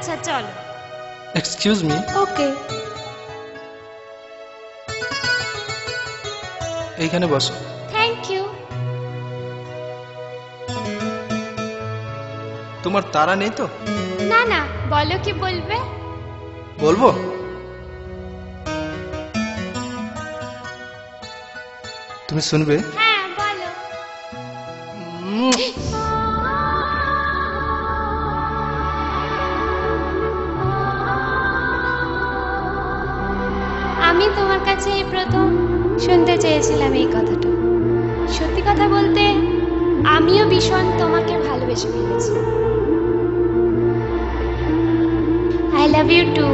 আচ্ছা চলো। Excuse me. Okay. এইখানে বসো। Thank you. তোমার তাড়া নেই তো? না না, বলো কি বলবে। বলবো? তুমি শুনবে? হ্যাঁ বলো। আমি তোমার কাছে এই প্রথম শুনতে চেয়েছিলাম এই কথাটা। সত্যি কথা বলতে আমিও ভীষণ তোমাকে ভালোবেসে ফেলেছি। I love you too.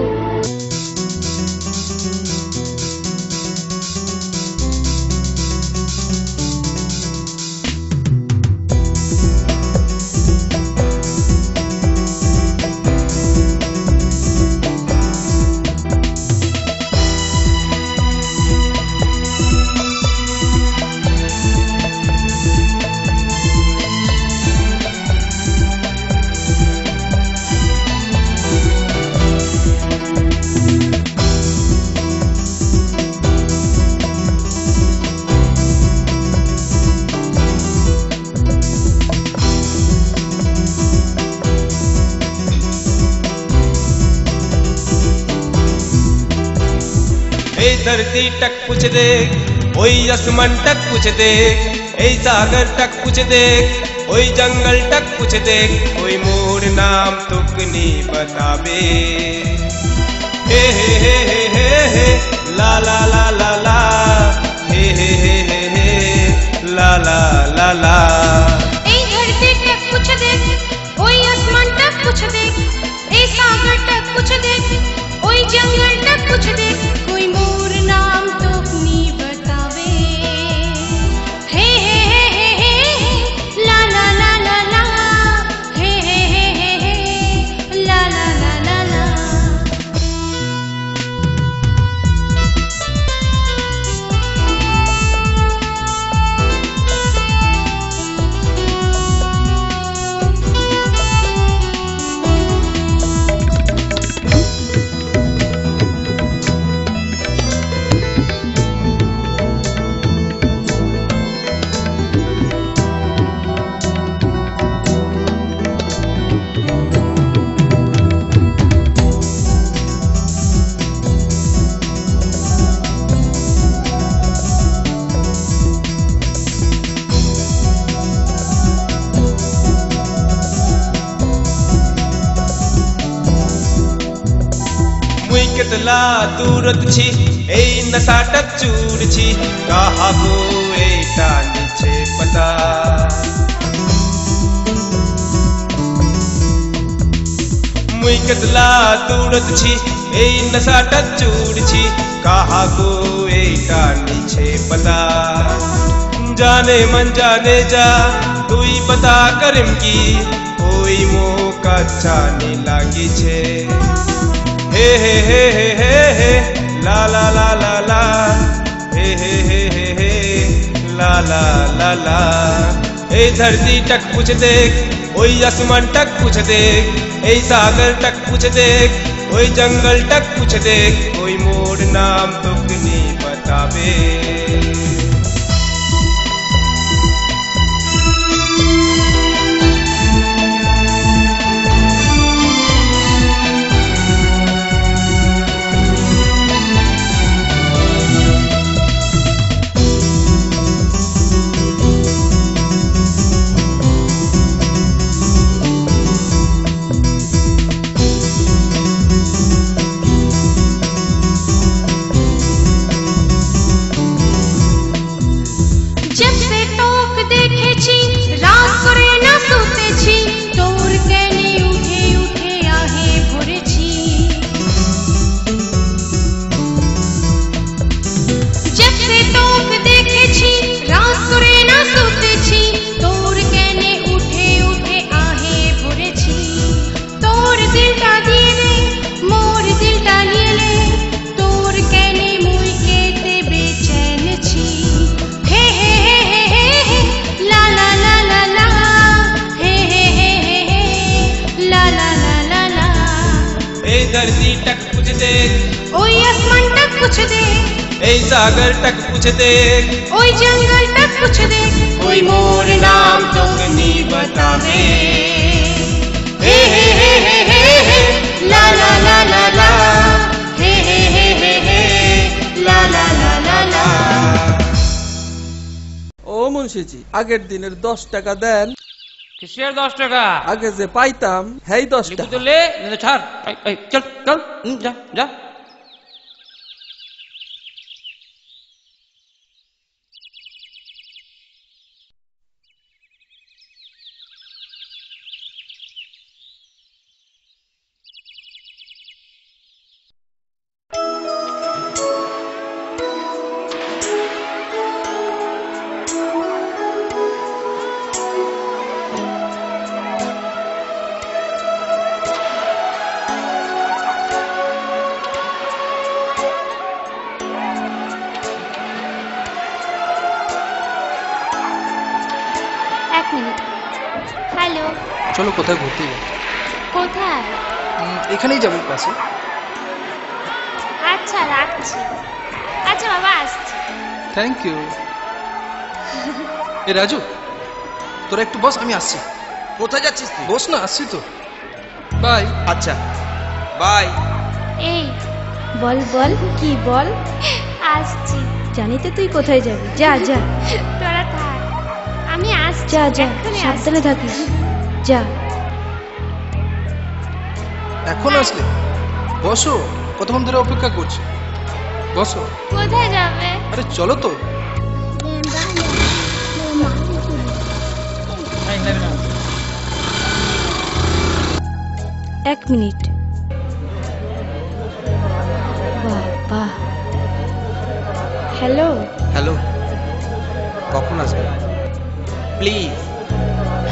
धरती टक पूछ देख, ओई आसमान टक पूछ देख, ए सागर टक पूछ देख, ओई जंगल टक पूछ देख, कोई मोर नाम तुक नी बतावे। हे हे हे हे हे हे ला ला ला ला ला, हे हे हे हे हे ला ला ला ला। ए धरती टक पूछ देख, ओई आसमान टक पूछ देख, ए सागर टक पूछ देख, ओई जंगल टक पूछ देख, कोई मोर नाम तो नी बतावे। हे हे हे हे हे ला ला ला ला ला, हे हे हे हे हे ला ला ला ला ला। केतला दूरत छी ए नसाटक चूर छी, कहा को एटा नीचे पता। मुई केतला दूरत छी ए नसाटक चूर छी, कहा को एटा नीचे पता। जाने मन जाने जा तुई पता करम की, कोई मौका चानी लागी छे। हे हे हे हे हे हे ला ला ला ला ला, हे हे हे हे हे ला ला ला ला। ए धरती टक पूछ देख, ओई आसमान टक पूछ देख, ए सागर टक पूछ देख, ओई जंगल टक पूछ देख, कोई मोर नाम तुक नी बतावे। धरती तक पूछ देख, ওই আসমান तक पूछ दे, ए सागर तक पूछ देख, ওই जंगल तक पूछ दे, कोई मोर नाम तो नहीं बतावे। हे हे हे हे हे हे ला ला ला ला ला, हे हे हे हे हे ला ला ला ला ला। ও মুন্সিজি, আগের দিনের 10 টাকা দেন। কিসের 10 টাকা? আগে যে পাইতাম হেই 10 লিখি টাকা। তো লে, নে ছাড়। এই চল চল, যা যা। এক মিনিট। হ্যালো, চলো কোথায় ঘুরতে যাই। কোথায়? এখানেই যাবো পাশে। আচ্ছা রাখছি। আচ্ছা বাবা, আসছি। Thank you. এ রাজু, তোরা একটু বস, আমি আসছি। কোথায় যাচ্ছিস তুই? বস না, আসছি তো। বাই। আচ্ছা বাই। এই বল বল, কি বল? আসছি। জানি তো তুই কোথায় যাবি। যা যা তোরা থাক, আমি আসছি। যা যা, এক্ষুনি সাবধানে থাকিস। যা। এখন আসলে? বসো, কতক্ষণ ধরে অপেক্ষা করছি। বসো। কোথায় যাবে? আরে চলো তো। এক মিনিট। বাবা, হ্যালো। হ্যালো, কখন আসবে প্লিজ?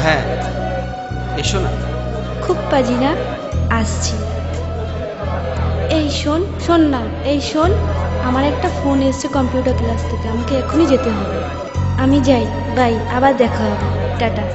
হ্যাঁ এসো না। খুব পাজি না, আসছি। এই শোন শোন না, এই শোন, আমার একটা ফোন এসছে কম্পিউটার ক্লাস থেকে, আমাকে এখনই যেতে হবে। আমি যাই, বাই, আবার দেখা হবে, টাটা।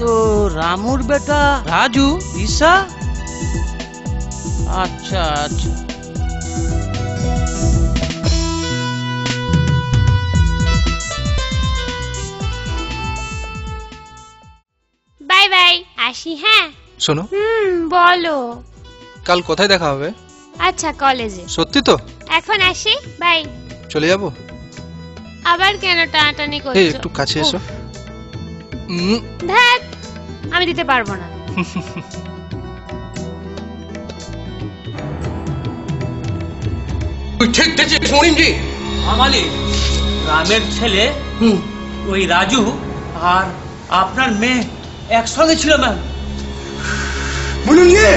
তো রামুর বেটা রাজু ঈশা। আচ্ছা আচ্ছা, বাই বাই, আসি। হ্যাঁ শোনো, বলো। কাল কোথায় দেখা হবে? আচ্ছা, কলেজে। সত্যি তো? এখন আসি, বাই। চলে যাবো? আবার কেন টানাটানি এই করছো? একটু কাছে এসো। ধ্যাৎ, আমি দিতে পারবো না। তুই ঠিক দেখছিস মনিমজি? আমালি গ্রামের ছেলে ওই রাজু আর আপনার মেয়ে একসঙ্গে ছিল ম্যাম। মনিমজি,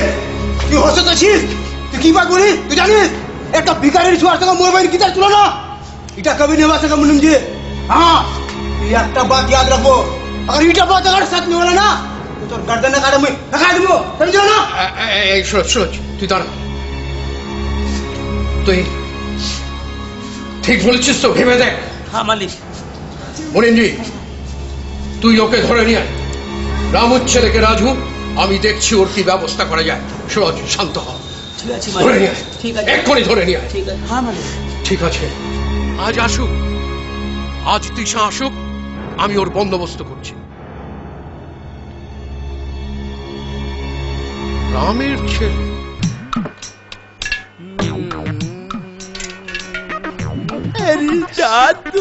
তুই হসত আছিস? তুই কি বাত বলি? তুই জানিস একটা ভিখারির ছোঁয়ার সঙ্গে মোর ভাইয়ের গীতার তুলনা? এটা কবি নেওয়া সকে মনিমজি। हाँ, ये একটা बात याद रखो, अगर इटा बात अगर सच में बोला ना तो তোর गर्दन काटे मैं लगा दूंगा, समझो ना? এই সুরজ, সুরজ তুই দাঁড়া। তুই ঠিক বলেছিস তো, ভেবে দেখ। হ্যাঁ মালিক, মুনিমজি, তুই ওকে ধরে নিয়ে আয়। রামুর ছেলেকে রাজু, আমি দেখছি ওর কি ব্যবস্থা করা যায়। সুরজ, শান্ত হ। ধরে নিয়ে আয়, এক্ষুনি ধরে নিয়ে আয়। ঠিক আছে, আজ আসুক, আজ তৃষা আসুক, আমি ওর বন্দোবস্ত করছি। রামের ছেলে জাদু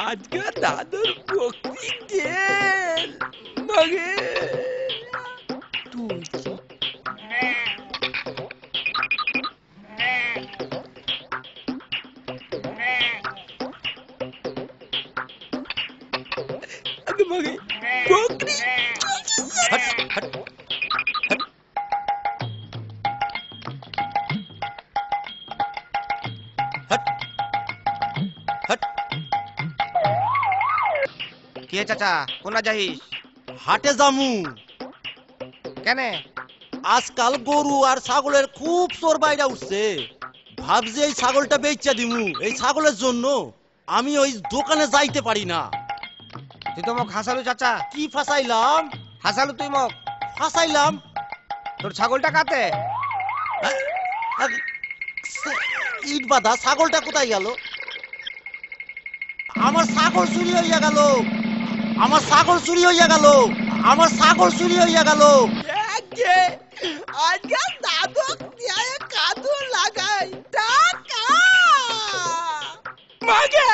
আজকে দাদুর বকরি গেল মগে তুই আগে মগে বকরি হট হট হট হট হট কে চাচা, কোন যাইস? হাটে জামু। কেনে? আজকাল গরু আর ছাগলের খুব চোর বাইরা উঠছে, ভাবছি এই ছাগলটা বেচা দিমু। এই ছাগলের জন্য আমি ওই দোকানে যাইতে পারি না। তুই তো মোক হাসালু চাচা। কি ফাঁসাইলাম? হাসালু তুই মোক। ফাঁসাইলাম? তোর ছাগলটা কাতে? ইট বাঁধা ছাগলটা কোথায় গেল? আমার ছাগল চুরি হইয়া গেল, আমার ছাগল চুরি হইয়া গেল, আমার ছাগল চুরি হইয়া গেল। আজকে দাদু কাদু লাগাই টাকা মাগে।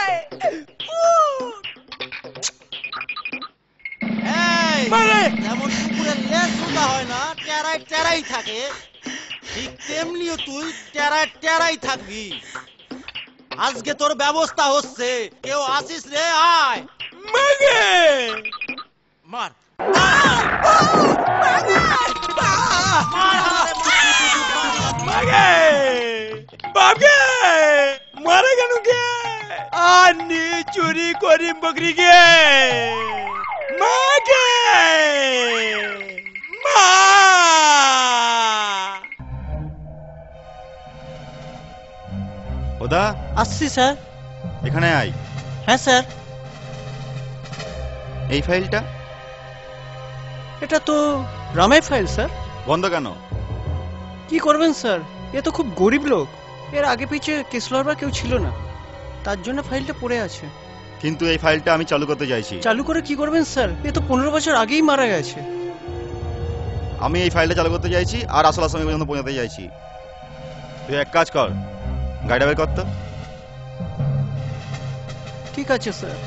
যেমন কুকুরের লেজ সোজা হয় না, টেরাই টেরাই থাকে, ঠিক তেমনিও তুই টেরাই টেরাই থাকবি। আজকে তোর ব্যবস্থা হচ্ছে। কেউ আসিস রে, আয় মাগে মার। মারে কেন কে? আনি চুরি করি বকরি গে মাগে মা। ওদা আসছি স্যার। এখানে আয়। হ্যাঁ স্যার। এই ফাইলটা? এটা তো রামের ফাইল স্যার। বন্ধ কেন? কি করবেন স্যার, এ তো খুব গরিব লোক, এর আগে পিছে কেস লড়বার কেউ ছিল না, তার জন্য ফাইলটা পড়ে আছে। কিন্তু এই ফাইলটা আমি চালু করতে চাইছি। চালু করে কি করবেন স্যার, এ তো 15 বছর আগেই মারা গেছে। আমি এই ফাইলটা চালু করতে চাইছি আর আসল আসামি পর্যন্ত পৌঁছাতে চাইছি। তুই এক কাজ কর, গাড়িটা বের কর তো। ঠিক আছে স্যার।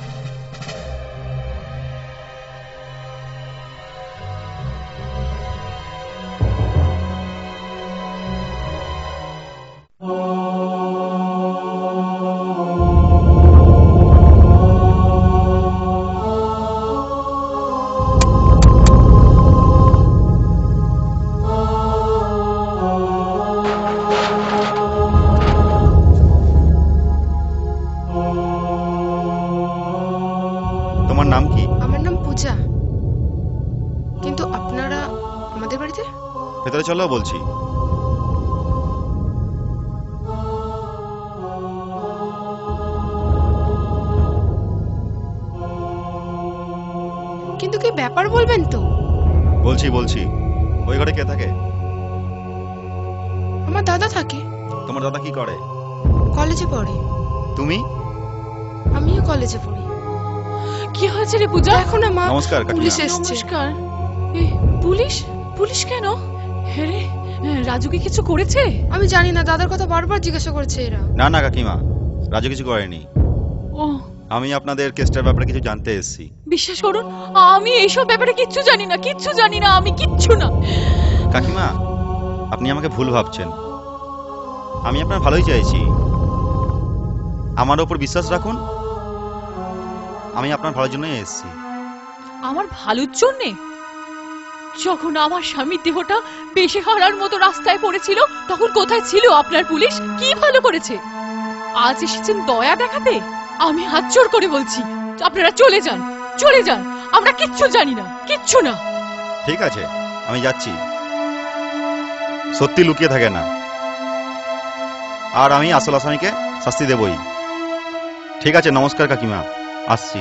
তোমার নাম কি? আমার নাম পূজা। কিন্তু আপনারা আমাদের বাড়িতে? ভেতরে চলো বলছি। কিন্তু কি ব্যাপার বলবেন তো? বলছি বলছি। ওই ঘরে কে থাকে? আমার দাদা থাকে। তোমার দাদা কি করে? কলেজে পড়ে। তুমি? আমিও কলেজে পড়ি। কি হয়েছে রে পূজা? দেখো না মা, নমস্কার কাকিমা। পুলিশ এসেছে। নমস্কার। পুলিশ? পুলিশ কেন? হ্যাঁ রাজুকে কিছু করেছে? আমি জানি না, দাদার কথা বারবার জিজ্ঞাসা করছে এরা। না না কাকিমা, রাজু কিছু করেনি। ও, আমি আপনাদের কেসটার ব্যাপারে কিছু জানতে এসেছি। বিশ্বাস করুন আমি এইসব ব্যাপারে কিচ্ছু জানি না, কিচ্ছু জানি না, আমি কিচ্ছু না। কাকিমা, আপনি আমাকে ভুল ভাবছেন। আমি আপনার ভালোই চাইছি, আমার ওপর বিশ্বাস রাখুন। আমি আপনার ভালোর জন্যই এসেছি। আমার ভালোর জন্যে? যখন আমার স্বামীর দেহটা বেশি হারার মতো রাস্তায় পড়েছিল তখন কোথায় ছিল আপনার পুলিশ? কি ভালো করেছে? আজ এসেছেন দয়া দেখাতে? আমি হাত জোড় করে বলছি আপনারা চলে যান, চলে যান। আমরা কিচ্ছু জানি না, কিচ্ছু না। ঠিক আছে, আমি যাচ্ছি। সত্যি লুকিয়ে থাকে না, আর আমি আসল আসামিকে শাস্তি দেবই। ঠিক আছে, নমস্কার কাকিমা, আসছি।